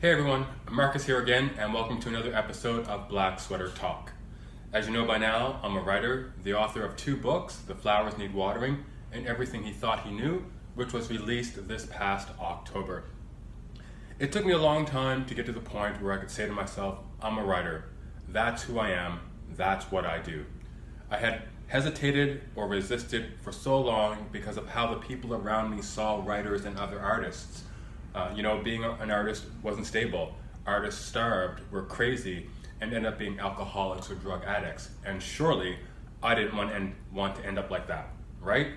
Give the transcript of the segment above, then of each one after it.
Hey everyone, Marcus here again, and welcome to another episode of Black Sweater Talk. As you know by now, I'm a writer, the author of 2 books, The Flowers Need Watering and Everything He Thought He Knew, which was released this past October. It took me a long time to get to the point where I could say to myself, I'm a writer. That's who I am. That's what I do. I had hesitated or resisted for so long because of how the people around me saw writers and other artists. Being an artist wasn't stable. Artists starved, were crazy, and ended up being alcoholics or drug addicts. And surely, I didn't want to end up like that, right?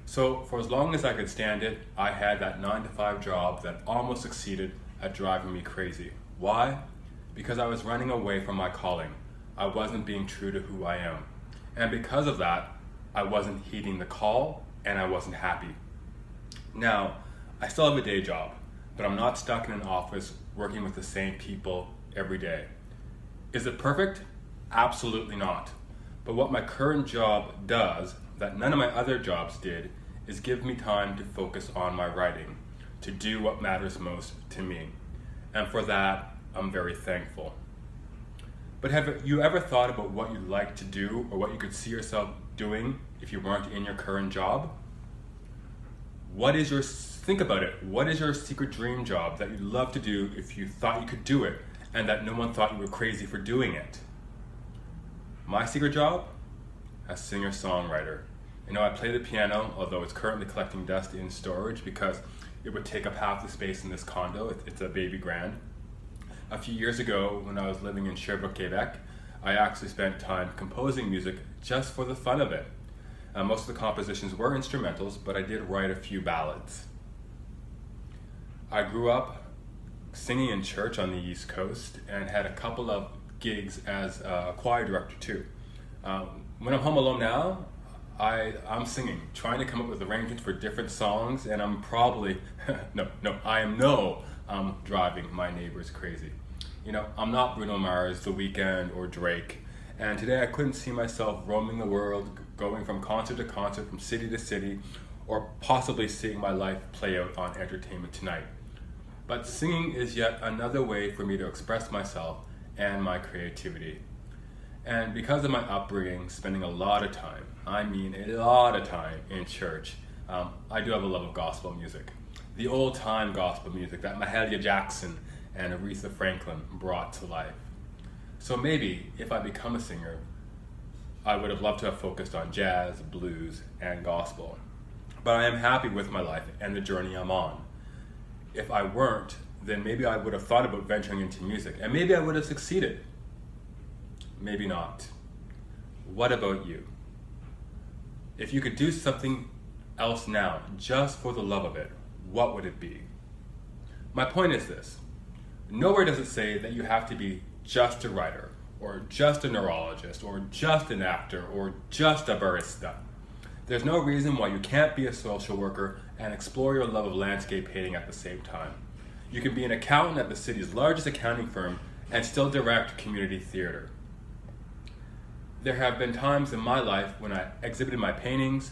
So for as long as I could stand it, I had that 9-to-5 job that almost succeeded at driving me crazy. Why? Because I was running away from my calling. I wasn't being true to who I am. And because of that, I wasn't heeding the call, and I wasn't happy. Now, I still have a day job, but I'm not stuck in an office working with the same people every day. Is it perfect? Absolutely not. But what my current job does, that none of my other jobs did, is give me time to focus on my writing, to do what matters most to me. And for that, I'm very thankful. But have you ever thought about what you'd like to do or what you could see yourself doing if you weren't in your current job? Think about it. What is your secret dream job that you'd love to do if you thought you could do it and that no one thought you were crazy for doing it? My secret job? A singer-songwriter. I play the piano, although it's currently collecting dust in storage because it would take up half the space in this condo. It's a baby grand. A few years ago, when I was living in Sherbrooke, Quebec, I actually spent time composing music just for the fun of it. Most of the compositions were instrumentals, but I did write a few ballads. I grew up singing in church on the East Coast and had a couple of gigs as a choir director too. When I'm home alone now, I'm singing, trying to come up with arrangements for different songs, and I'm probably, I'm driving my neighbors crazy. I'm not Bruno Mars, The Weeknd, or Drake, and today I couldn't see myself roaming the world, going from concert to concert, from city to city, or possibly seeing my life play out on Entertainment Tonight. But singing is yet another way for me to express myself and my creativity. And because of my upbringing, spending a lot of time in church, I do have a love of gospel music. The old-time gospel music that Mahalia Jackson and Aretha Franklin brought to life. So maybe, if I become a singer, I would have loved to have focused on jazz, blues, and gospel. But I am happy with my life and the journey I'm on. If I weren't, then maybe I would have thought about venturing into music, and maybe I would have succeeded. Maybe not. What about you? If you could do something else now, just for the love of it, what would it be? My point is this. Nowhere does it say that you have to be just a writer, or just a neurologist, or just an actor, or just a barista. There's no reason why you can't be a social worker and explore your love of landscape painting at the same time. You can be an accountant at the city's largest accounting firm and still direct community theater. There have been times in my life when I exhibited my paintings,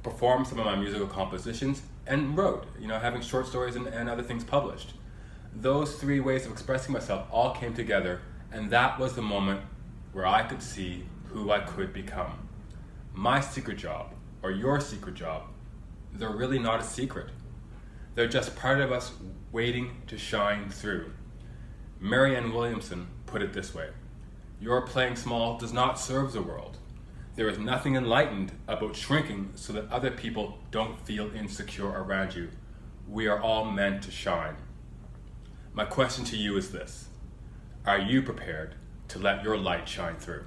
performed some of my musical compositions, and wrote, having short stories and other things published. Those 3 ways of expressing myself all came together, and that was the moment where I could see who I could become. My secret job, or your secret job, they're really not a secret. They're just part of us waiting to shine through. Marianne Williamson put it this way: your playing small does not serve the world. There is nothing enlightened about shrinking so that other people don't feel insecure around you. We are all meant to shine. My question to you is this: are you prepared to let your light shine through?